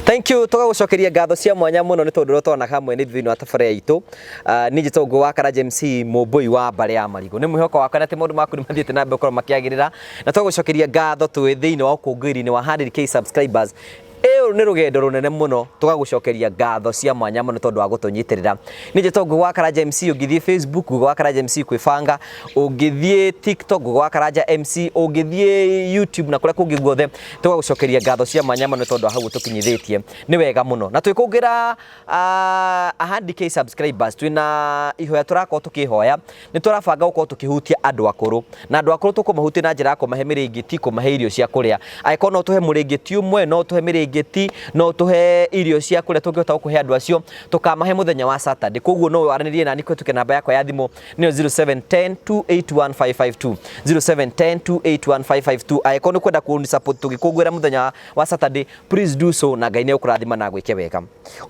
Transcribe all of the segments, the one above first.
Thank you tugagucokeria ngatho cia mwanya muno ni tondu rotona hamwe ni thini wa tafaria itu ni Gitongo wa Karaja MC Mumbui wa Mbare ya Marigo ni mwihoko wakwa ati maundu maku ni mathiete na mbere korwo makiagirira na tugagucokeria ngatho twi thini wa ukungwiri-ini wa 100k subscribers. Eyo ni rugendo runene muno tugagucokeria ngatho cia mwanya muno tondu wa gutunyitirira ni Gitongo wa Karaja MC ungithie Facebook wa Karaja MC kwibanga ungithie TikTok wa Karaja MC ungithie YouTube na kuria kungi guothe tugagucokeria ngatho cia mwanya muno tondu hau tukinyithitie ni wega muno na twikungira 100k subscribers twina ihoya turakorwo tukihoya ni turabanga gukorwo tukihutia andu akuru na andu akuru tukumahutia na njira ya kumahe miringiti kumahe irio cia kuria aikorwo no tuhe muringiti umwe no tuhe miringiti no tuhe irio cia kuria tungihota gukuhe andu acio tukamahe muthenya wa Saturday koguo no waranirie nani kwetuke namba yakwa ya thimu ni 0710281552 0710281552 aikorwo ni kwenda ku support tugikungwira muthenya wa Saturday please do so na Ngai ni ukurathima na gwike wega.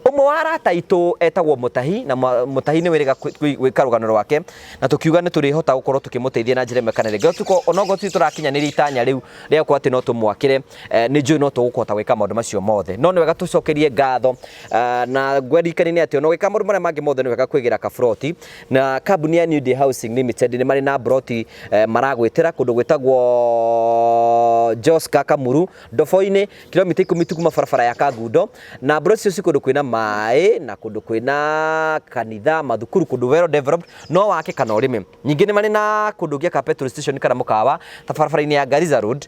Umwe wa arata itu etagwo Mutahi na Mutahi ni wiriga gwika rugano rwake na tukiuga ni turihota gukorwo tukimuteithia na njira mekanire tuko onogo tu turakinyanira itanya riu ria kwa ati no tumwakire ni njui no tugukuhota gwika maundu macio mothe no ni wega tucokerie ngatho na ngwerikani ni ati no gwika maundu maria mangi mothe ni wega kwigira kabroti na kambuni ya New Day Housing Limited ni mari na broti maragwitira kundu gwitagwo Joska Kamuru Ndofo-ini kilomita 10 kuma barabara ya Kagundo na broti cio kundu kwina mai na kundu kwina kanitha mathukuru kundu well developed no wake kana urime nyingi ni mari na kundu gia ka petrol station kana mukawa ta barabara-ini ya Garissa Road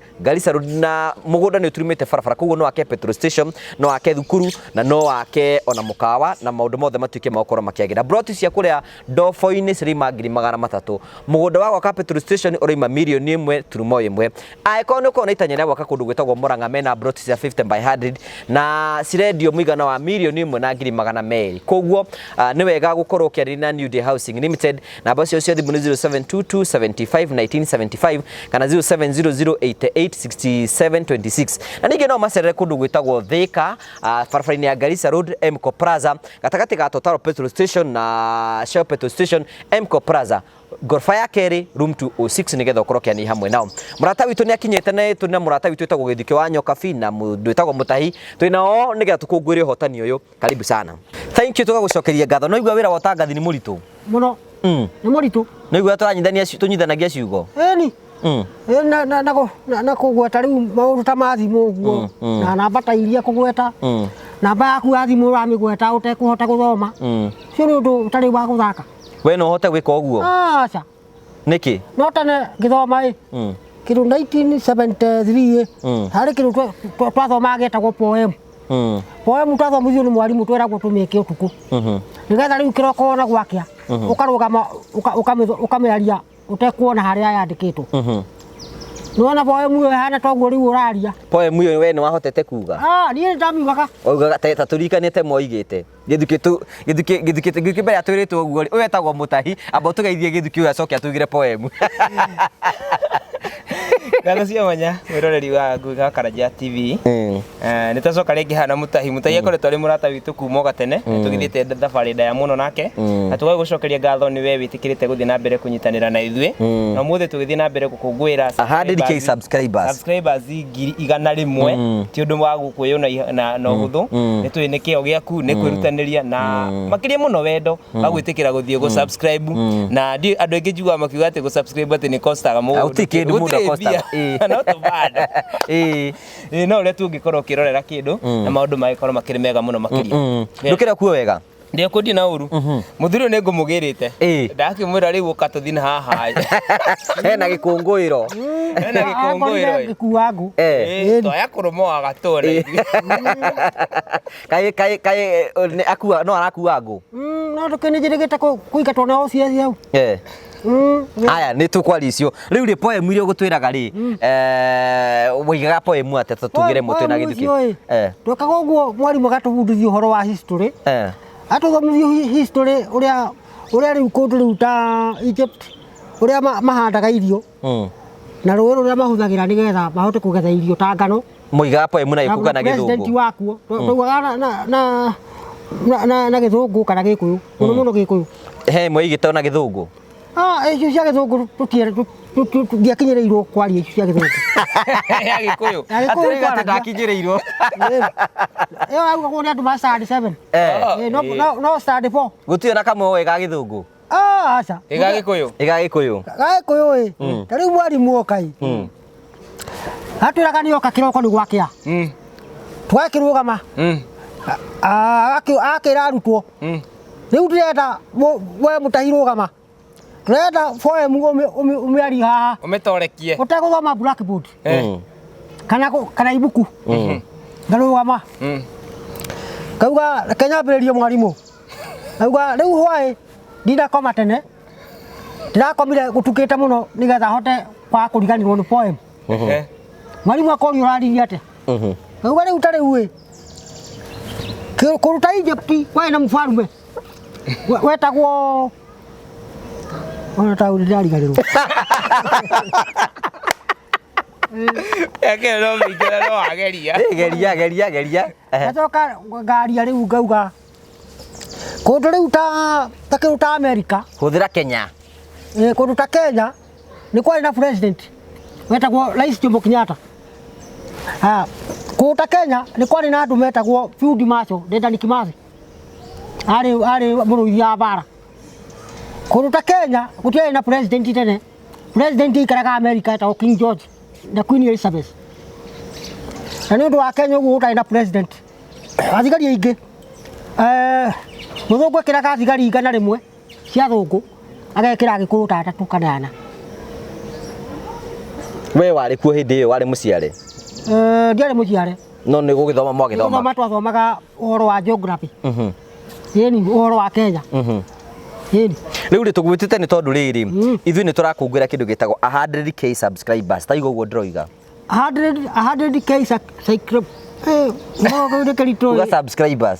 na mugunda ni uturimite barabara koguo no wake petrol station no wake thukuru na no wake ona mukawa na maundu mothe matuike makorwo makiagira broti cia kuria Ndofo-ini cirima 300,000 mugunda wa gwaka petrol station urima milioni 1.1 aikorwo ni kuona itanya ria gwaka kundu gwitagwo Murang'a mena broti cia 50 by 100 na cirendio muigana wa milioni 1.200 koguo ni wega gukorwo ukiaria na New Day Housing Limited namba cio cia thimu ni 0722751975 kana 0700886726 na ningi no macerere kundu gwitagwo Thika barabara-ini ya Garissa Road Mco Plaza gatagati ga Total Petrol Station na Shell Petrol Station Mco Plaza gorofa ya keri room 206 nigetha ukorwo kiani hamwe nao murata witu ni akinyete na tuna murata witu etagwo Githike wa Nyoka Fina mundu etagwo Mutahi twinao nigetha tukungwire hotani uyu karibu sana. Thank you tugagucokeria ngatho no igwa wira watangathi ni muritu muno ni muritu no igwa tunyithanagia ciugo ni na kugweta riu maundu ta mathimu uguo na namba ta iria kugweta namba yaku ya thimu uramigweta utekuhota guthoma cio ni undu utari wa guthaka we no hote gwika uguo acha niki no tane githoma kiru 1973 hari kiru twathoma getagwo poem poem twathomithio ni mwarimu tweragwo tumike utuku nigetha riu kiroko na gwakia ukarugama ukamiaria utekuona haria yandikitwo nona poem yo hana toguo riu uraria poem yo we ni wahotete kuga ni ndamiugaga oigaga ta turikanite moigite githuki mbere atwiritwo uguo uyu etagwo Mutahi amba tugeithie githuki uyu acoke atugire poem Ngatho cia mwanya mwiroreri wa Ngui Karaja TV ni tacoka ringi hana Mutahi akoretwo ari murata witu kuma gatene tugithiete thabari ndaya muno nake na tugagucokeria ngatho ni we witikirite guthie na mbere kunyitanira na ithue na muthe tugithie na mbere gukungwira 100k subscribers 100 ti undu wa gukwiyuna na uhuthu ni twi ni kio giaku ni kwirutaniria na makiria muno wendo wa gwitikira guthie gu subscribe na andu aingi njugua makiuga ati gu subscribe ati ni costaga muno costaga no to bad no le tungikorwo kirorera kindu na maundu magikorwo makiri mega muno makiria ndukira kuo wega ndio kundi na uru muthuri ni ngumugirite ndakimwira riu ukatuthi na haha hena gikungwiro gikuangu to yakurumo agatore kai akua no arakuangu no tukinijirigite kuikatwo na ocia hau aya ni tukwari icio riu ri poem irio gutwiraga ri wigaga poem ate tutugire mutwe na githuki twekaga uguo mwarimu gatubundithia uhoro wa history atuthomithio history uria riu kundu riu ta Egypt uria mahandaga irio na rũĩ rũrĩa mahũthagĩra nĩgetha mahote kũgetha irio ta ngano muigaga poem na ikuga na githungu president wakuo twaiguaga na githungu kana gikuyu muno gikuyu he muigite na githungu icio cia githungu ndiakinyirirwo kwaria icio cia githungu ya Gikuyu Atĩ ndakinyĩrĩirwo. iyo augagwo nĩ andũ ma stand 7 no stand 4 Gũtirĩ na kamwe oĩ ga Gĩthũngũ. aca Iga Gikuyu Ĩga Gĩkũyũ. gagĩkũyũ ta rĩu mwarimũ okai atwĩraga nĩ oka kĩroko nĩ gwakĩa twakĩrũgama akĩra arutwo rĩu ndĩrenda we Mũtahi rũgama tũrenda poem ũmĩari haha umetorekie ũtegũthoma blackboard kana ibuku ndarũgama kauga reke nyambĩrĩrie mwarimũ auga rĩu hwaĩ ndinakoma tene ndĩrakomire gũtukĩte mũno nĩgetha hote kwa kũriganĩrwo nĩ poem mwarimũ akorio ũraririe atĩa auga rĩu ta rĩu kũruta Egypt warĩ na mũbarume wetagwo ona ta ndĩrariganĩrwo yake no mĩingĩra no ageria Geria. Ngacoka ngaria rĩu ngauga kũndũ rĩu ta kĩndũ ta America Hũthĩra Kenya. kũndũ ta Kenya nĩ kwarĩ na president wetagwo Rais Jomo Kenyatta. Kũndũ ta Kenya nĩ kwarĩ na andũ metagwo Field Marshal Dedan Kimathi arĩ mũrũithia wa mbara. Kũndũ ta Kenya gũtiarĩ na president tene. President aikaraga America etagwo King George na Queen Elizabeth. Na nĩ ũndũ wa Kenya ũguo gũtarĩ na president. Athigari aingĩ mũthũngũ ekĩraga thigari igana rĩmwe cia thũngũ agekĩra Gĩkũyũ ta 3 kana 4. We warĩ kuo hĩndĩ ĩyo warĩ mũciare? Ndiarĩ mũciare. No nĩ gũgĩthoma mwagĩthoma? Gũthoma twathomaga ũhoro wa geography. Ĩni ũhoro wa Kenya. Ĩni. Rĩu rĩ tũgwĩtĩte nĩ tondũ rĩrĩ ithuĩ nĩ tũrakũngũĩra kĩndũ gĩtagwo 100k subscribers. Ta igũguo ndĩroiga. 100k subscribers.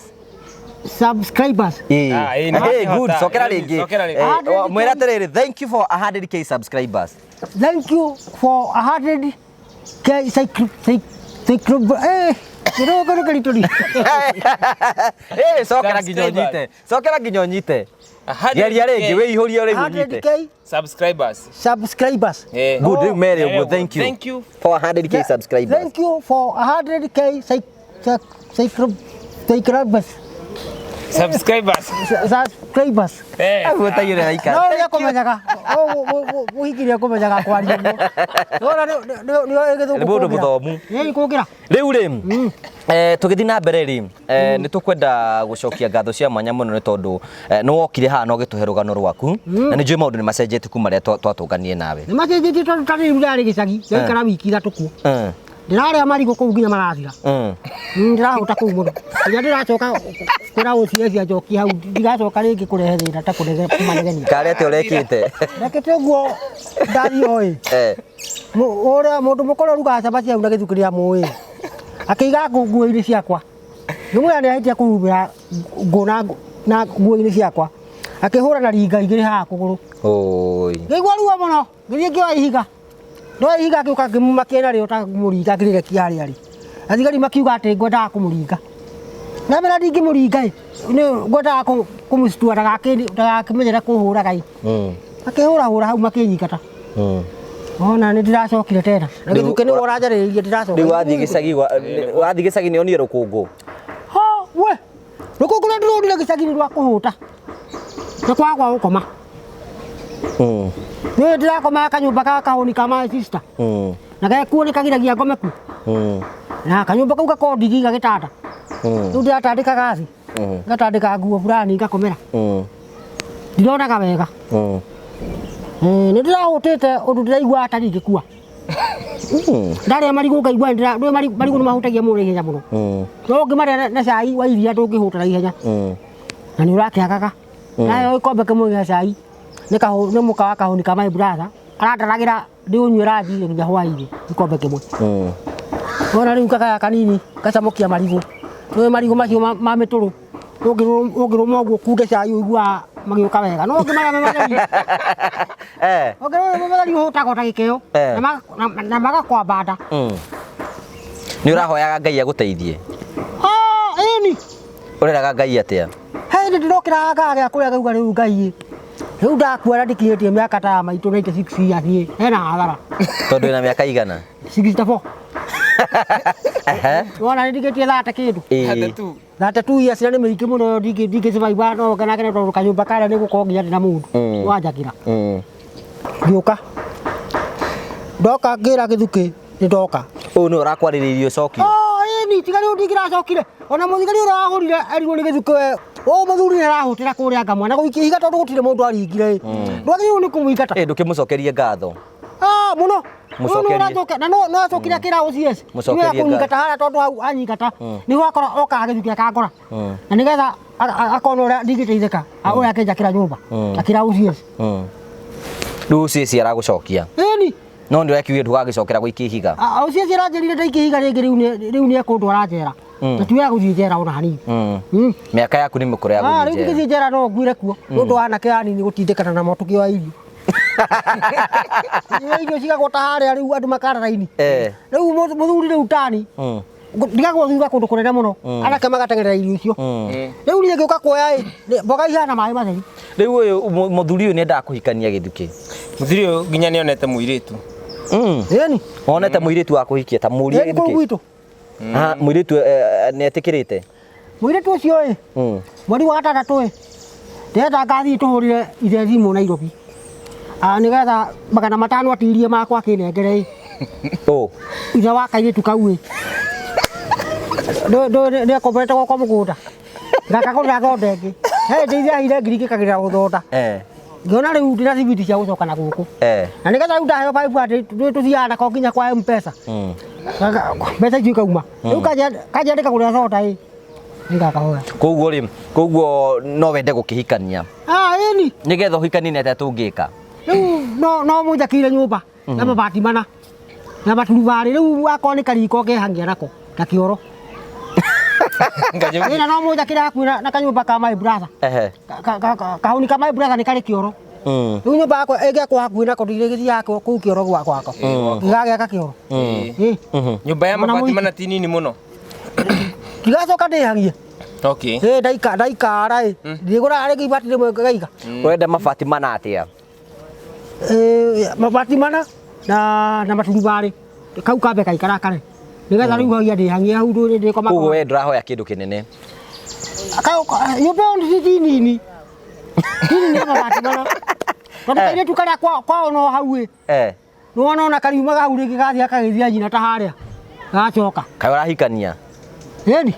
Subscribers. Hey, good. Sokera rĩngĩ. Mwĩra atĩrĩrĩ, thank you for 100k subscribers. Thank you for 100k Sokera nginya ũnyite. Geria rĩngĩ wĩihũrie rĩu ũnyite. 100k subscribers. Good, rĩu merĩ ũguo, thank you for 100k subscribers. Thank you for 100k subscribers. Aguo ta yũrĩ raika. No nĩ akũmenyaga. Mũhikirie akũmenyaga kwaria ũguo. Nĩ Gĩthũngũ. Nĩ mũndũ mũthomu. Nĩ kũngĩra. Rĩu rĩ tũgĩthiĩ na mbere rĩ nĩ tũkwenda gũcokia ngatho cia mwanya mũno nĩ tondũ nĩ wokire haha na ũgĩtũhe rũgano rwaku na nĩ njũĩ maũndũ nĩ macenjetie kuma rĩrĩa twatũnganirie nawe. Nĩ macenjetie tondũ ta rĩu ndarĩ gĩcagi gĩaikara wiki 3 kuo. Ndĩrarĩa marigũ kũu nginya marathira. Ndĩrahũta kũu mũno. Rĩrĩa ndĩracoka kwĩra ũciria njoki hau ndigacoka rĩngĩ kũrehe thĩna ta kũmanegenia. Karĩ atĩ ũrekĩte. Rekete ũguo ndathiĩ oĩ. Ũrĩa mũndũ mũkũrũ rugaga cabaci hau na gĩthukĩ rĩa mũĩ. Akĩiga nguo-inĩ ciakwa. Nĩmwĩra nĩahĩtia kũhumbĩra na nguo-inĩ ciakwa. Akĩhũra na ringa igĩrĩ haha kũgũrũ. Ngĩigua ruo mũno. Gĩthiĩ ngĩoya ihiga. No ihiga gĩũka ngĩmumakia narĩo ta mũringa ngĩrĩrekia harĩa arĩ. Athigari makiuga atĩ ngwendaga kũmũringa. Na mena ndingĩmũringa nĩ ngwendaga kũmũcitua ndagakĩmenyere kũhũraga. Akĩhũrahũra hau makĩnyingata. Ona nĩ ndĩracokire tena. Na gĩthukĩ nĩ ũranjarĩrĩirie ndĩracoka. Rĩu wathiĩ gĩcagi nĩ onire rũkũngũ. We rũkũngũ rũrĩa ndĩronire gĩcagi-inĩ rwa kũhũta. Nĩ kwagwa gũkoma. Nĩ ndĩrakoma kanyũmba ga kahũni ka my sister. Na gekuo nĩ kagiragia ngome ku. Na kanyũmba kau gakorwo ndigi gagĩtanda. Rĩu ndĩratandĩkaga thĩ. Ngatandĩka nguo fulani ngakomera. Ndironaga wega. Nĩ ndĩrahũtĩte ũndũ ndĩraigua ta ngĩkua. Ndarĩa marigũ ngaigua marigũ nĩ mahutagia mũndũ ihenya mũno. No ngĩmarĩa na cai wa iria ndũngĩhũta na ihenya. Na nĩ ũrakĩagaga. Nayo ikombe kĩmwe gĩa cai nĩ mũka wa kahũni ka my brother arandaragĩra ndĩũnyue rangi nginya hwaĩ-inĩ ikombe kĩmwe. Ona rĩu kakaya kanini gacamũkia marigũ. Nĩ marigũ macio ma mĩtũrũ. Ũngĩrũma ũguo kunde cai ũiguaga magĩũka wega. No ũngĩmarĩa matheri. Ũngĩrũma matheri ũhũtaga ta gĩkeo na magakwamba nda. Nĩ ũrahoyaga Ngai agũteithie? Ĩni. Ũreraga Ngai atĩa? Hĩndĩ ndĩrokĩra ngagĩa kũrĩa ngauga rĩu Ngai Riu ndakuona ndikinyĩtie mĩaka ta maitũ 96 athiĩ hena hathara. Tondũ ina mĩaka igana? 64. Wona ndikĩtie 30 kĩndũ. 32 years nĩ mĩingĩ mũno ndingĩsurvive no kanakene tondũ kanyũmba karĩa nĩ gũkorwo nginya ndĩ na mũndũ wanjakĩra. Ngĩũka ndoka ngĩra Gĩthukĩ nĩ ndoka. Ũyũ nĩ ũrakwarĩrĩirie ũcoki? Ĩni tiga rĩu ndingĩracokire ona mũthigari ũrĩa wahũrire erirwo nĩ Gĩthukĩ o mũthuri nĩ arahũtĩra kũrĩa Ngamwa na gũikia ihiga tondũ gũtirĩ mũndũ aringire ndwagĩrĩirwo nĩ kũmũingata. Ndũkĩmũcokerie ngatho? Mũno na no acokire akĩra OCS nĩ kũnyingata harĩa tondũ hau anyingata nĩho akora okaga Gĩthukĩ akangora na nĩgetha akona ũrĩa ndingĩteithĩka ũrĩa akĩnjakĩra nyũmba akĩra OCS. Rĩu OCS aragũcokia? Ĩni. No nĩ ũrekiuge ndũgagĩcokera gũikia ihiga? OCS aranjĩrire ndaikia ihiga rĩngĩ rĩu nĩ ekũndwara njera na tiwega gũthiĩ njera ona hanini. Mĩaka yaku nĩ mĩkũrũ ya gũthiĩ njera? Rĩu ngĩthiĩ njera no nguire kuo nĩ ũndũ wa anake anini gũtindĩkana na motukĩ wa irio. Irio cigagũta harĩa rĩu andũ makara raini. Rĩu mũthuri rĩu tani ndigagwo thutha kũndũ kũnene mũno anake magateng'erera irio icio. Rĩu niĩ ngĩũka kuoya mboga ihana maĩ matheri. Rĩu ũyũ mũthuri ũyũ nĩendaga kũhikania Gĩthukĩ? Mũthuri ũyũ nginya nĩonete mũirĩtu. Ĩni. Wonete mũirĩtu wa kũhikia ta mũriĩ Gĩthukĩ? Kũu gwitũ. Mũirĩtu nĩetĩkĩrĩte? Mũirĩtu ũcio mweri wa gatandatũ ndĩrenda ngathiĩ tũhũrĩre ithe thimũ Nairobi nĩgetha 500 atirie makwa akĩnengere ithe wa kairĩtu kau nĩakomborete gwakwa mũgũnda ngakagũrĩra thonda ĩngĩ he ndeithia hire ngiri ngĩkagĩrĩra gũthonda ngĩona rĩu ndĩna cibindi cia gũcoka na gũkũ na nĩgetha rĩu ndaheo 5 tũthiaga nako nginya kwa M-Pesa mbeca icio ikauma rĩu kanjandĩka kũrĩa thonda nĩngakahoya. Koguo no wende gũkĩhikania? Ĩni. Nĩgetha ũhikanie nĩ atĩa tũngĩka? Rĩu no mũnjakĩire nyũmba na mabati mana na maturubarĩ rĩu akorwo nĩ kariko ngehangia nako na kĩoro. Ĩna no mũnjakĩire hakuhĩ na kanyũmba ka my brother. Kahũni ka my brother nĩ karĩ kĩoro. Rĩu nyũmba yakwa ĩngĩakwo hakuhĩ nako ndigĩthiaga kũu kĩoro gwakwa ngagĩaka kĩoro. Nyũmba ya mabati mana ti nini mũno? Ndigacoka ndĩhagie. Ndaikara ndigũra rĩngĩ ibati rĩmwe ngaiga. Ũrenda mabati mana atĩa? Mabati mana na maturubarĩ kau kambe kaikara kare nĩgetha rĩu hagia ndĩhangie hau ndĩkoma. Koguo we ndũrahoya kĩndũ kĩnene? Nyũmba ĩyo ti nini nĩ mabati mana tondũ kairĩtu karĩa kwao no hau nĩwona ona kariuma hau rĩngĩ gathiĩ akagĩthia nyina ta harĩa gacoka. Kaĩ ũrahikania? Ĩni.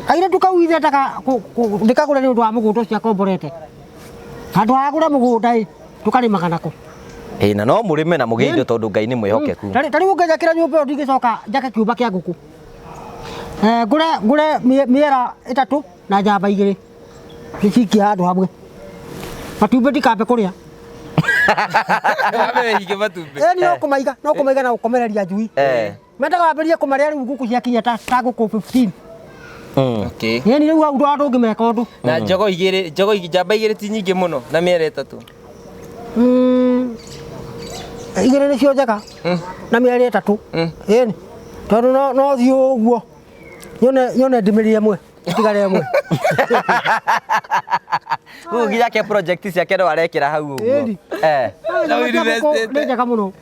Kairĩtu kau ithe ndĩkagũre nĩ ũndũ wa mũgũnda ũcio akomborete handũ ha gũra mũgũnda tũkarĩmaga nako. Na no mũrĩme na mũgĩe indo tondũ Ngai nĩ mwĩhokeku. Ta rĩu ngĩnjakĩra nyũmba ĩyo ndingĩcoka njake kĩũmba kĩa ngũkũ ngũre mĩera 3 na njamba 2 gĩcikia handũ hamwe matumbĩ ndikambe kũrĩa. No kũmaiga na gũkomereria njui. Mendaga wambĩrĩrie kũmarĩa rĩu ngũkũ ciakinya ta ngũkũ 15. Ĩni rĩu hau ndũngĩmeka ũndũ. Na njamba 2 ti nyingĩ mũno na mĩera 3? 2 nĩcio njega na mĩeri 3. Ĩni tondũ no thiĩ ũguo nyone ndĩmĩrĩe ĩmwe itigare ĩmwe. Rĩu nginya ke project ciake no arekĩra hau ũguo. Nĩ njega mũno.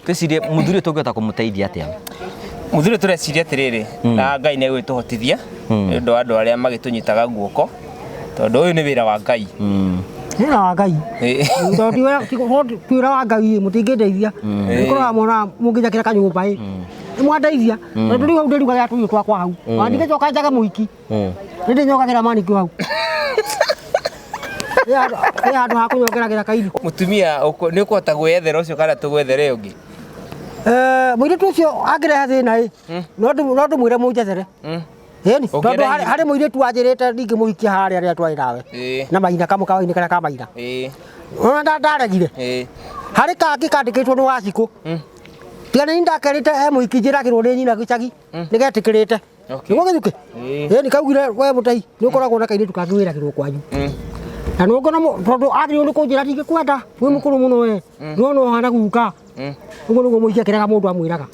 Twĩcirie mũthuri tũngĩhota kũmũteithia atĩa? Mũthuri tũreciria atĩrĩrĩ na Ngai nĩ egũtũhotithia nĩ ũndũ wa andũ arĩa magĩtũnyitaga guoko tondũ ũyũ nĩ wĩra wa Ngai. Wĩra wa Ngai tondũ wĩra wa Ngai mũtingĩndeithia nĩkorwo mwona mũngĩnjakĩra kanyũmba nĩmwandeithia tondũ rĩu hau ndĩrugagĩra tũirio twakwa hau ndingĩcoka njage mũhiki nĩndĩnyongagĩra manikio hau nĩ handũ ha kũnyongeragĩra kairio. Mũtumia nĩ ũkũhota gwĩethera ũcio kana tũgwethere ũngĩ? Mũirĩtu ũcio angĩrehe thĩna no ndĩmwĩre mũnjethere. Ĩni tondũ harĩ mũirĩtu wanjĩrĩte ndingĩmũhikia harĩa rĩrĩa twarĩ nawe na maina kamũkawa-inĩ karĩa ka maina ona ndaregire. Harĩ kangĩ kandĩkĩtwo nĩ Wacikũ tiga nĩ ndakerĩte mũhiki njĩragĩrwo nĩ nyina gĩcagi nĩgetĩkĩrĩte nĩguo Gĩthukĩ. Ĩni kaugire we Mũtahi nĩ ũkoragwo na kairĩtu kangĩ wĩragĩrwo kwanyu na nĩ ngona tondũ agĩrĩirwo nĩ kũnjĩra ndingĩkwenda wĩ mũkũrũ mũno we nĩwona ũhana guka ũguo nĩguo mũhiki akĩrega mũndũ amwĩraga.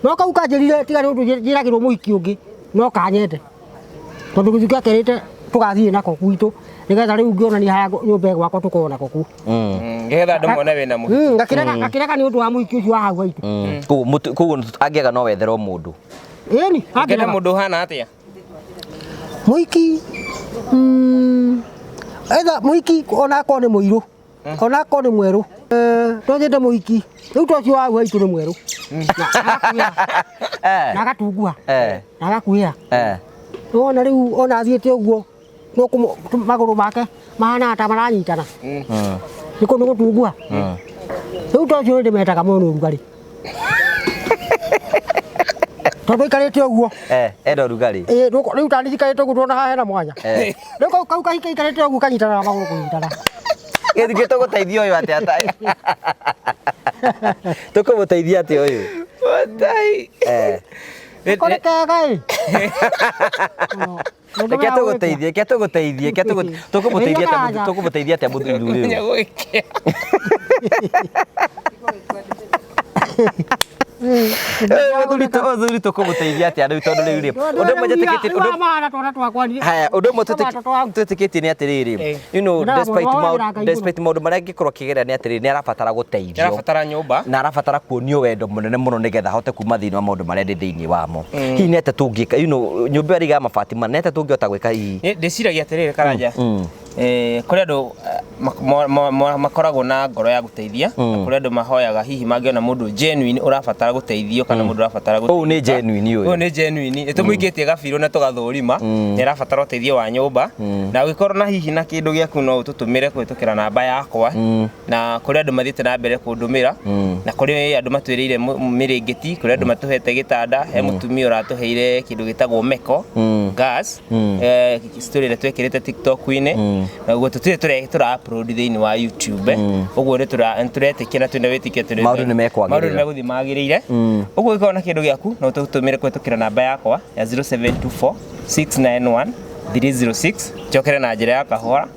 No kau kanjĩrire tiga nĩ ũndũ njĩragĩrwo mũhiki ũngĩ no kanyende tondũ Gĩthukĩ akerĩte tũgathiĩ nako gwitũ nigetha riu ngiona ni haya nyumba gwakwa tukona koku ngegetha andũ mone wĩna mũhiki ngakĩrega nĩ ũndũ wa mũhiki ũcio wa hau haitũ koguo angĩaga no wetherwo mũndũ ĩni ngenda mũndũ ũhana atĩa mũhiki either mũhiki ona akorwo nĩ mũirũ ona akorwo nĩ mwerũ to nyende mũhiki rĩu to ũcio wa hau haitũ nĩ mwerũ na agatunguha na agakuhĩra wona rĩu ona athiĩte ũguo magũrũ make mahana ta maranyitana nĩ gũtunguha rĩu to ũcio ndĩmetaga mũno ũrugarĩ tondũ ikarĩte ũguo enda ũrugarĩ rĩu ta ndikarĩte ũguo tuona haha hena mwanya rĩu kau kahika ikarĩte ũguo kanyitana na magũrũ kũnyitana gĩthingĩ tũgũteithia ũyũ atĩa atĩ tũkũmũteithia atĩ ũyũ kũrĩkega reke tũgũteithie atĩa mũthuri ũyũ mũthuri tũkũmũteithia atĩa rĩu tondũ rĩu rĩ ũndũ ũmwe twĩtĩkĩtie nĩ atĩrĩrĩ you know despite maũndũ marĩa angĩkorwo akĩgerera nĩ atĩrĩrĩ nĩ arabatara gũteithio arabatara nyũmba na arabatara kuonio wendo mũnene mũno nĩgetha ahote kuma thĩinĩ wa maũndũ marĩa ndĩ thĩinĩ wamo hihi nĩ atĩa tũngĩka you know nyũmba ĩrĩa ya mabati mana nĩ atĩa tũngĩhota gwĩka hihi ndĩciragia atĩrĩrĩ Karanja kũrĩ andũ makoragwo na ngoro ya gũteithia kũrĩ andũ mahoyaga hihi mangĩona mũndũ genuine ũrabatara gũteithio kana mũndũ ũrabatara gũteithio ũyũ nĩ genuine ũyũ nĩ genuine tũmũingĩtie gabirũ na tũgathũrima nĩ arabatara ũteithio wa nyũmba na ũgĩkorwo na hihi na kĩndũ gĩaku no ũtũtũmĩre kũhĩtũkĩra namba yakwa na kũrĩ andũ mathiĩte na mbere kũndũmĩra na kũrĩ andũ matwĩrĩire mĩrĩngĩti kũrĩ andũ matũhete gĩtanda he mũtumia ũratũheire kĩndũ gĩtagwo meko gas story ĩrĩa twekĩrĩte TikTok-inĩ na guo tũtirĩ tũra-upload thĩinĩ wa YouTube ũguo nĩ tũretĩkia na twĩna wĩtĩkia maũndũ nĩ megũthiĩ magĩrĩire ũguo ũgĩkorwo na kĩndũ gĩaku no tũtũmĩre kũhĩtũkĩra namba yakwa ya 0724 691 306 njokere na njĩra ya kahora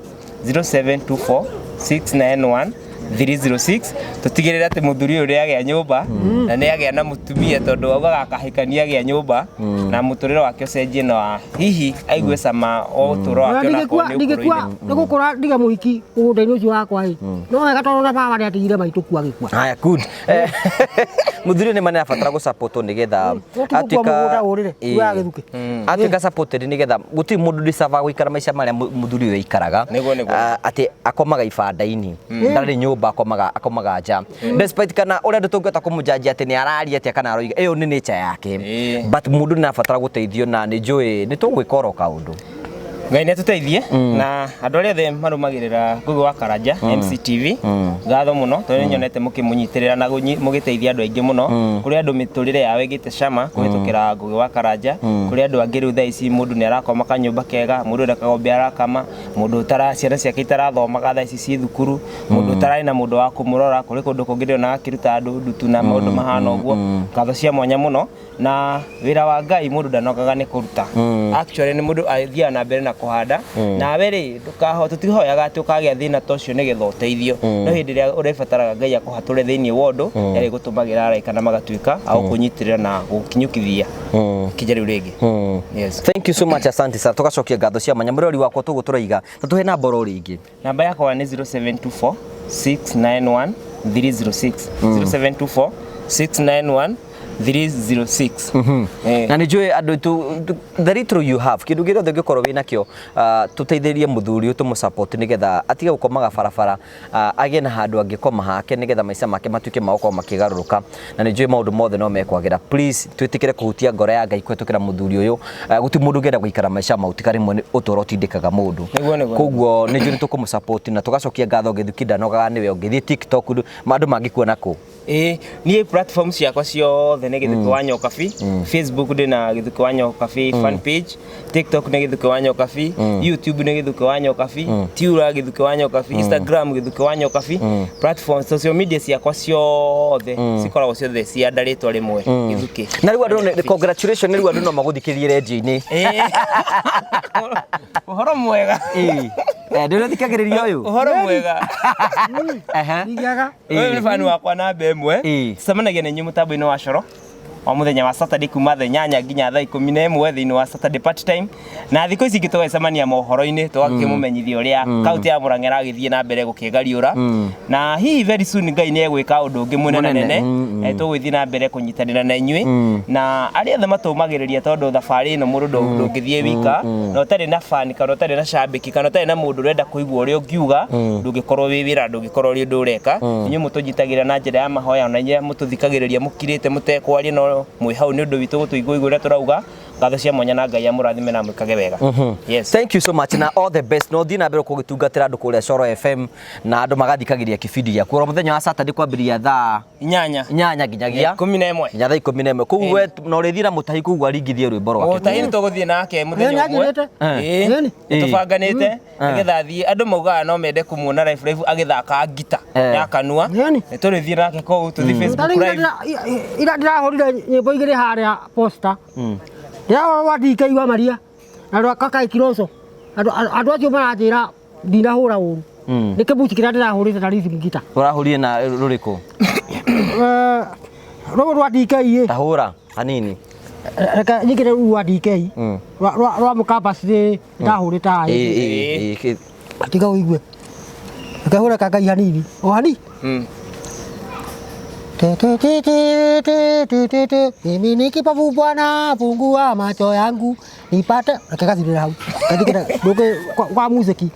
0724 691 306 tutigirira ati muthuri uyu agĩa nyũmba na nĩ agĩa na mũtumia tondũ augaga akahikania agĩa nyũmba na mũtũrĩre wake ũcenjie na hihi aigue cama o ũtũũro wake na nĩ gũkora ndige mũhiki mũgũnda-inĩ ũcio wakwa no wega tondũ na baba nĩ atigire maitũ ku agĩkua haya good muthuri nĩ mane abatara gũsupportwo nĩgetha atuĩka supported nĩgetha gũtirĩ mũndũ deserve gũikara maica marĩa muthuri ũyũ aikaraga atĩ akomaga ibanda-inĩ ndarĩ nyũmba akomaga nja despite kana ũrĩa andũ tũngĩhota kũmũjanjia atĩ nĩ araria atĩa kana aroiga ĩyo nĩ nature yake but mũndũ nĩ abatara gũteithio na nĩ njũĩ nĩ tũgwĩka oro kaũndũ Ngai nĩ tũteithie na andũ arĩa othe marũmagĩrĩra Ngũgĩ wa Karanja MCTV ngatho mũno tondũ nyonete mũkĩmũnyitĩrĩra na mũgĩteithia andũ aingĩ mũno kũrĩ andũ mĩtũrĩre yao ĩgĩte cama kũhĩtũkĩra Ngũgĩ wa Karanja kũrĩ andũ angĩ rĩu thaa ici mũndũ nĩ arakoma kanyũmba kega mũndũ ndakagombe arakama mũndũ ciana ciake itarathomaga thaa ici ciĩ thukuru mũndũ ũtararĩ na mũndũ wa kũmũrora kũrĩ kũndũ kũngĩ ndĩrona akĩruta andũ ndutu na maũndũ mahana ũguo ngatho cia mwanya mũno na wĩra wa Ngai mũndũ ndanogaga nĩ kũruta actually nĩ mũndũ athiaga na mbere na kũhanda nawe rĩ tũtihoyaga atĩ ũkagĩa thĩna ta ũcio nĩgetha ũteithio no hĩndĩ ĩrĩa ũrĩbataraga Ngai akũhatũre thĩinĩ wa ũndũ nĩ gũtũmagĩra araika na magatuĩka a gũkũnyitĩrĩra na gũkinyũkithia kinya rĩu rĩngĩ. Yes, thank you so much, asante sana. Tugacokia ngatho cia mwanya mũrori wakwa tũgũtũraiga na tũhe namba oro rĩngĩ. Namba yakwa nĩ 0724 691 306 0724 691 306. Na nĩ njũĩ andũ the little you have kĩndũ gĩothe ũngĩkorwo wĩ nakĩo tũteithĩrie mũthuri ũyũ tũmũsupport nĩgetha atige gũkomaga barabara agĩe na handũ angĩkoma hake nĩgetha maica make matuĩke ma gũkorwo makĩgarũrũka na nĩ njũĩ maũndũ mothe no mekwagĩra. Please twĩtĩkĩre kũhutia ngoro ya Ngai kũhĩtũkĩra mũthuri ũyũ gũtirĩ mũndũ ũngĩenda gũikara maica mau tiga rĩmwe ũtũũro ũtindĩkaga mũndũ koguo nĩ njũĩ nĩ tũkũmũsupport na tũgacokia ngatho Gĩthuki ndanogaga nĩwe ũngĩthiĩ TikTok andũ mangĩkuona kũ? Niĩ platform ciakwa ciothe nĩ Gĩthuki wa Nyokabi. Facebook ndĩna Gĩthuki wa Nyokabi fan page, TikTok nĩ Gĩthuki wa Nyokabi, YouTube nĩ Gĩthuki wa Nyokabi, Tiura Gĩthuki wa Nyokabi, Instagram Gĩthuki wa Nyokabi. Platform social media ciakwa ciothe cikoragwo ciothe cianda rĩtwa rĩmwe Gĩthuki. Na rĩu andũ congratulations rĩu andũ no magũthikĩrie radio-inĩ. Ũhoro mwega. Ndĩrathikagĩrĩria ũyũ. Ũhoro mwega. Ndigaga. Ũyũ nĩ fan wakwa namba ĩmwe. Cemanagia na inyuĩ mũtambo-inĩ wa Coro. wa muthenya wa Saturday kuma thaa 8 nginya thaa 11 thiini wa Saturday part time na thikũ ici gĩtũgecemania mohoro-inĩ tũgakĩmũmenyithia ũrĩa kaunti ya Mũrang'a ĩragĩthiĩ na mbere gũkĩgariũra na hihi very soon Ngai nĩ egwĩka ũndũ ũngĩ mũnene tũgũthiĩ na mbere kũnyitanĩra na inyuĩ na arĩa othe matũmagĩrĩria tondũ thabarĩ ĩno mũndũ ndũngĩthiĩ wika na ũtarĩ na fan kana ũtarĩ na cambĩki kana ũtarĩ na mũndũ ũrenda kũigua ũrĩa ũngiuga ndũngĩkorwo wĩ wĩra ndũngĩkorwo ũrĩ ũndũ ũreka inyuĩ mũtũnyitagĩra na njĩra ya mahoya na inyuĩ mũtũthikagĩrĩria mũkirĩte mũtekwaria no mwĩ hau nĩ ũndũ witũ gũtũigua ũrĩa tũrauga ngatho cia mwanya na Ngai amũrathime na mwĩkage wega. Yes, thank you so much na all the best no thiĩ na mbere kũgĩtungatĩra andũ kũrĩa Coro FM na andũ magathikagĩria kĩbindi gĩaku o mũthenya wa Saturday kwambĩrĩria thaa 8 nginyagia 11 nginya thaa 11 kũu we no ũrĩthiĩ na mũtahi kũu aringithie rwĩmbo rwake mũtahi nĩ tũgũthiĩ nake mũthenya ũmwe tũbanganĩte nĩgetha thiĩ andũ maugaga no mende kũmuona live agĩthaka ngita ya kanua nĩ tũrĩthiĩ nake kũu tũthiĩ Facebook live ira ndĩrahũrire nyĩmbo igĩrĩ harĩa poster ya wa DK wa Maria na rwa kaka Kiroso andũ acio maranjĩra ndinahũra ũru nĩ kĩbuci kĩrĩa ndĩrahũrĩte na rhythm guitar ũrahũrire na rũrĩkũ rwa DK tahũra hanini reka nyigire rwa DK rwa mũkambasi ndahũrĩte aya atiga ũigue akahũra kaka hanini o hani mimi ni kipofu Bwana, fungua macho yangu nipate akakazidira hau katika doke kwa muziki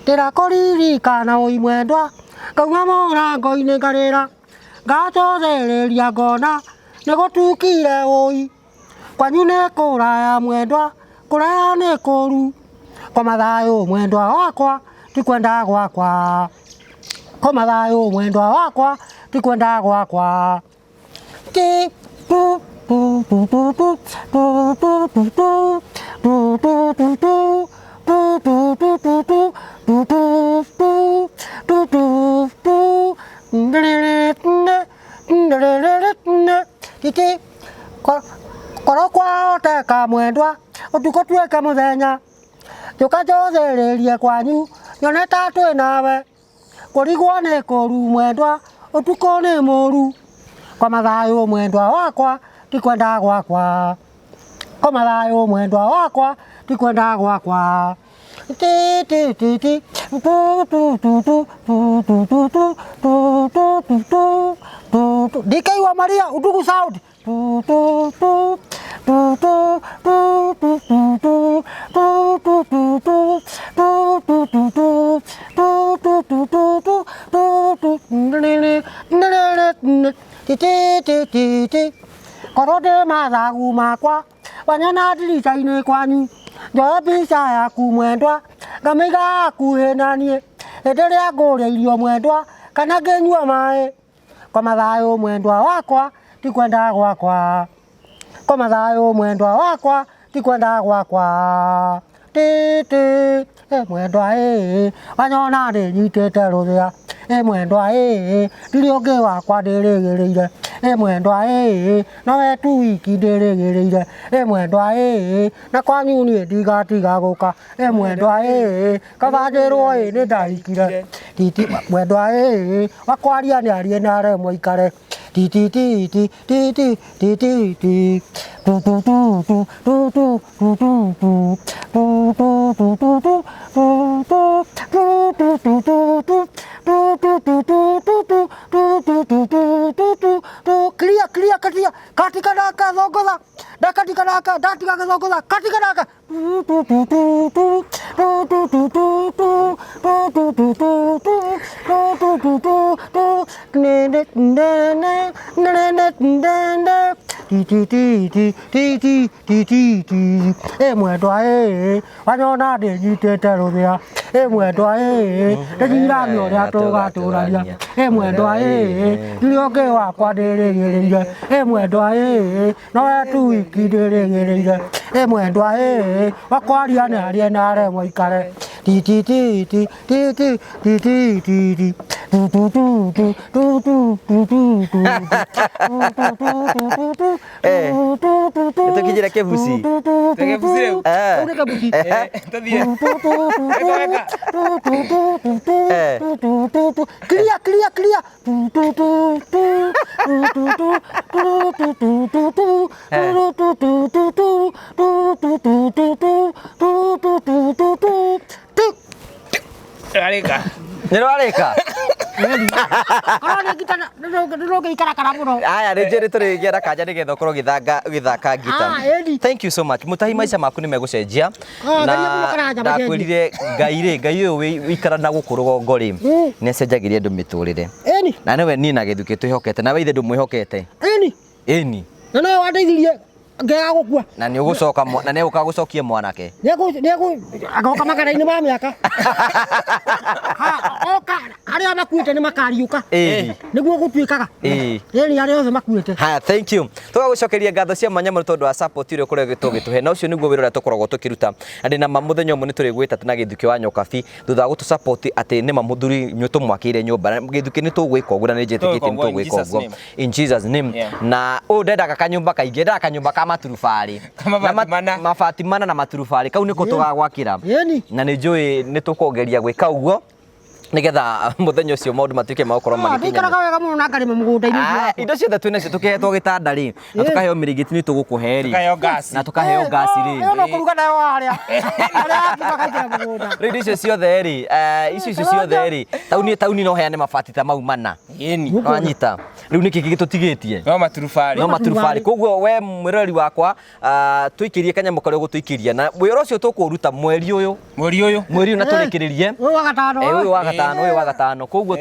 ndĩrakũririkana ũi mwendwa ngauma mũrango-inĩ ngarĩra ngacothereria ngona nĩgũtukire ũi kwanyu nĩ kũraya mwendwa kũraya nĩ kũru kwa mathayũ mwendwa wakwa tikwenda gwakwa kwa mathayũ mwendwa wakwa tikwenda gwakwa korwo kwahoteka mwendwa ũtukũ tuĩke mũthenya tũkacothererie kwanyu nyone ta twĩ nawe kũrigwo nĩ kũru mwendwa ũtukũ nĩ mũru kwa mathayũ mwendwa wakwa tikwenda gwakwa kwa mathayũ mwendwa wakwa tikwenda gwakwa DK wa Maria Udugu Sound korwo ndĩ mathagu makwa wanyona ndirica-inĩ kwanyu njoe mbica yaku mwendwa ngamĩiga hakuhĩ na niĩ hĩndĩ ĩrĩa ngũrĩa irio mwendwa kana ngĩnyua maĩ kwa mathayũ mwendwa wakwa tikwenda gwakwa kwa mathayũ mwendwa wakwa tikwenda gwakwa mwendwa wanyona ndĩnyitĩte rũthĩa mwendwa ndirĩ ũngĩ wakwa ndĩrĩgĩrĩire mwendwa nowe tu wiki ndĩrĩgĩrĩire mwendwa na kwanyu niĩ ndigatiga gũka mwendwa kabanjĩrwo nĩ ndahikire mwendwa wakwaria nĩ arie na aremwo ikare clear katika daka zogoza dakatika daka datika zogoza katika daka mwendwa wanyona ndĩnyitĩte rũthĩa mwendwa ndĩnyiragia ũrĩa tũgatũrania mwendwa ndirĩ ũngĩ wakwa ndĩrĩgĩrĩire mwendwa nowe tu wiki ndĩrĩgĩrĩire mwendwa wakwaria nĩ arie na aremwo ikare Tukijira kebusi. Kebusi rĩu. Uri kebusi. Tuthie. Clear, clear, clear. Arika. Nĩrwarĩka. Karone gita ndoge ikarakara muno. Aya nĩnjĩrĩ tũrĩgĩra kanja nĩgetha ũkorwo ũgĩthaka ngita. Thank you so much. Mũtahi maica maku nĩmegũcenjia. Na ndakwĩrire Ngai ũyũ wĩikara na gũkũ rũgongo rĩ nĩacenjagĩria andũ mĩtũrĩre. Eni. Na nĩwe niĩ na Gĩthuki twĩhokete na weithe ndũmwĩhokete. Eni. Eni. Na no wandeithirie ngega gukua. Na nĩ ũgũcoka na nĩ ũka gũcokia mwanake. Nĩegũ agoka makara-inĩ ma mĩaka. Oka arĩa makuĩte nĩ makariũka. Nĩguo gũtuĩkaga. Eni arĩa othe makuĩte. Ha, thank you. Tũgagũcokeria ngatho cia mwanya mũno tondũ wa support ĩrĩa ũkoretwo ũgĩtũhe. Na ũcio nĩguo wĩra ũrĩa tũkoragwo tũkĩruta. Andĩ na mũthenya ũmwe nĩ tũrĩgwĩta na Gĩthuki wa Nyokabi thutha wa gũtũsupport atĩ nĩ mũthuri nyũ tũmwakĩire nyũmba. Gĩthuki nĩ tũgwĩka ũguo na nĩ njĩtĩkĩtie nĩ tũgwĩka ũguo. In Jesus name. Na ndendaga kanyũmba kaingĩ, ndendaga kanyũmba ka maturubarĩ. Mabati mana na maturubarĩ. Kau nĩko tũgagwakĩra. Na nĩ njũĩ nĩ tũkongeria gwĩka ũguo nigetha muthenya ucio maundu matuike magũkorwo magikinya. Ndikaraga wega muno na ngarĩma mũgũnda-inĩ. Indo ciothe twĩna cio tũkehetwo gĩtanda rĩ na tũkaheo mĩrĩngĩti nĩ tũgũkũhe rĩ na tũkaheo gasi rĩ. Ĩyo no kũruga nayo harĩa. Harĩa akĩmakaingĩra mũgũnda. Rĩu icio ciothe rĩ icio ciothe rĩ tauni no heane mabati ta mau mana. Ĩni. Wanyita. Rĩu nĩkĩ gĩtũtigĩtie? No maturubarĩ. No maturubarĩ. Koguo we mwĩrori wakwa tũikĩrie kanyamũ karĩa ũgũtũikĩria na wĩra ũcio tũkũruta mweri ũyũ. Mweri ũyũ na tũrĩkĩrĩrie. Ũyũ wa gatano. Ũyũ wa gatano. Koguo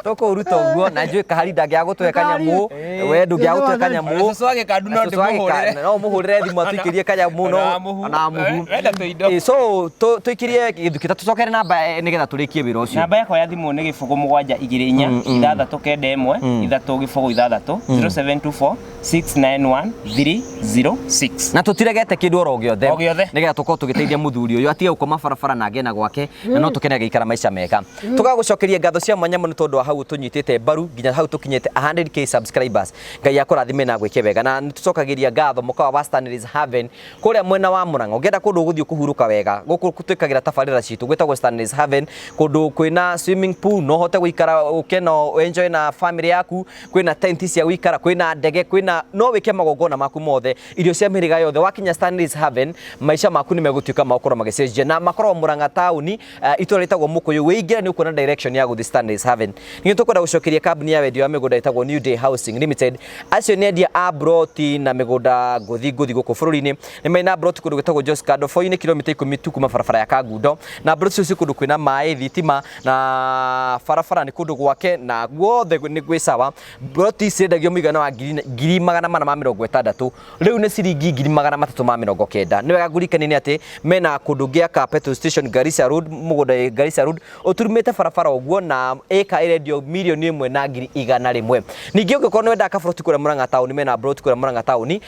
tũkũruta ũguo na njũĩ kahari ndangĩagũtũhe kanyamũ. We ndũngĩagũtũhe kanyamũ. Cũcũ wake kandu no ndĩmũhũrĩre. No mũhũrĩre thimũ atũikĩrie kanyamũ no na muhu. Wenda tũindo. So tũikĩrie Gĩthuki tũcokere namba nĩgetha tũrĩkie wĩra ũcio. Namba yakwa ya thimũ nĩ 0724 0724 691 306. Na tũtiregete kĩndũ oro gĩothe gĩothe nĩgetha tũkorwo tũgĩteithia mũthuri ũyũ atige gũkoma barabara na ngena gwake na no tũkene gĩikara maica mega. Tũgagũcokeria ngatho cia mwanya mũno tondũ wa hau tũnyitĩte mbaru nginya hau tũkinyĩte 100k subscribers. Ngai akũrathime na gwĩke wega na nĩtũcokagĩria ngatho mũkawa wa Stanley's Haven kũrĩa mwena wa Mũrang'o. Ũngĩenda kũndũ ũgũthiĩ kũhurũka wega gũkũ twĩkagĩra tabarĩra citũ gwĩtagwo Stanley's Haven, kũndũ kwĩna swimming pool no hote gũikara ũkena enjoy na family yaku, kwĩna tent cia gũikara, kwĩna ndege, kwĩna no wĩke magongona maku mothe, irio cia mĩhĩrĩga yothe. Wakinya Stanley's Haven maica maku nĩmegũtuĩka magũkorwo magĩcenjia na makorwo Mũrang'a taũni itũra rĩtagwo Mũkũyũ. Wĩingĩra nĩ ũkuona direction ya gũthiĩ Stanley's Haven. Ningĩ tũkwenda gũcokeria kambuni ya wendia wa mĩgũnda ĩtagwo New Day Housing Limited. Acio nĩ endia a broti na mĩgũnda ngũthi gũkũ bũrũri-inĩ. Nĩ mena broti kũndũ gwĩtagwo Jos Kadofoi-inĩ kilomita 10 tu kuma barabara ya Kangundo, na broti icio kũndũ kwĩna maĩ, thitima na barabara nĩ kũndũ gwake na guothe nĩ gwĩ sawa. Broti ciendagio mũigana wa 460. Rĩu nĩ ciringi 390. Nĩ wega ngũrikanie nĩ atĩ mena kũndũ gĩaka petrol station Garissa Road, mũgũnda Garissa Road ũturumĩte barabara ũguo na ĩka ĩrendio mirioni 1,100. Ningĩ ũngĩkorwo nĩ wenda kabroti kũrĩa Mũrang'a taũni, mena broti kũrĩa Mũrang'a taũni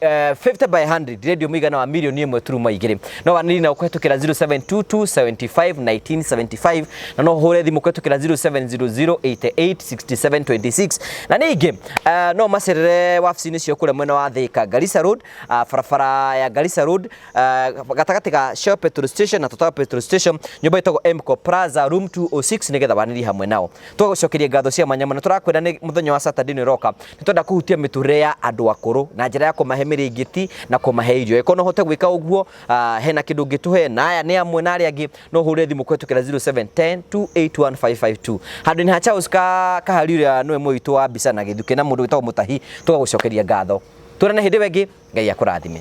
50 by 100 rendio mũigana wa mirioni 1.2. No wanĩrĩ na ũkũhetũkĩra 0722751975 na no hũre thimũ ũkũhetũkĩra 0700886726. Na ningĩ no macerere wabici-inĩ cio kũrĩa mwena wa Thika Garissa Road, barabara ya Garissa Road gatagatĩ ga Shell petrol station na Total petrol station, nyũmba ĩtagwo Emco Plaza room 206, nĩgetha wanĩrĩ hamwe nao. Tũgũcokeria ngatho cia mwanya mũno. Tũrakwĩra nĩ mũthenya wa Saturday nĩ roka, nĩtwenda kũhutia mĩtũrĩre ya andũ akũrũ na njĩra ya kũmahe mĩrĩngĩti na kũmahe irio. Ĩkorwo no hote gwĩka ũguo, hena kĩndũ ũngĩtũhe na aya nĩ amwe na arĩa angĩ, no hũre thimũ kũhetũkĩra 0710281552. Handũ-inĩ ha Charles Kahari ũrĩa nĩwe mũitũ wa mbica na Gĩthuki na mũndũ wĩtagwo Mũtahi, tũgagũcokeria ngatho. Tũrane hĩndĩ ĩngĩ, Ngai akũrathime.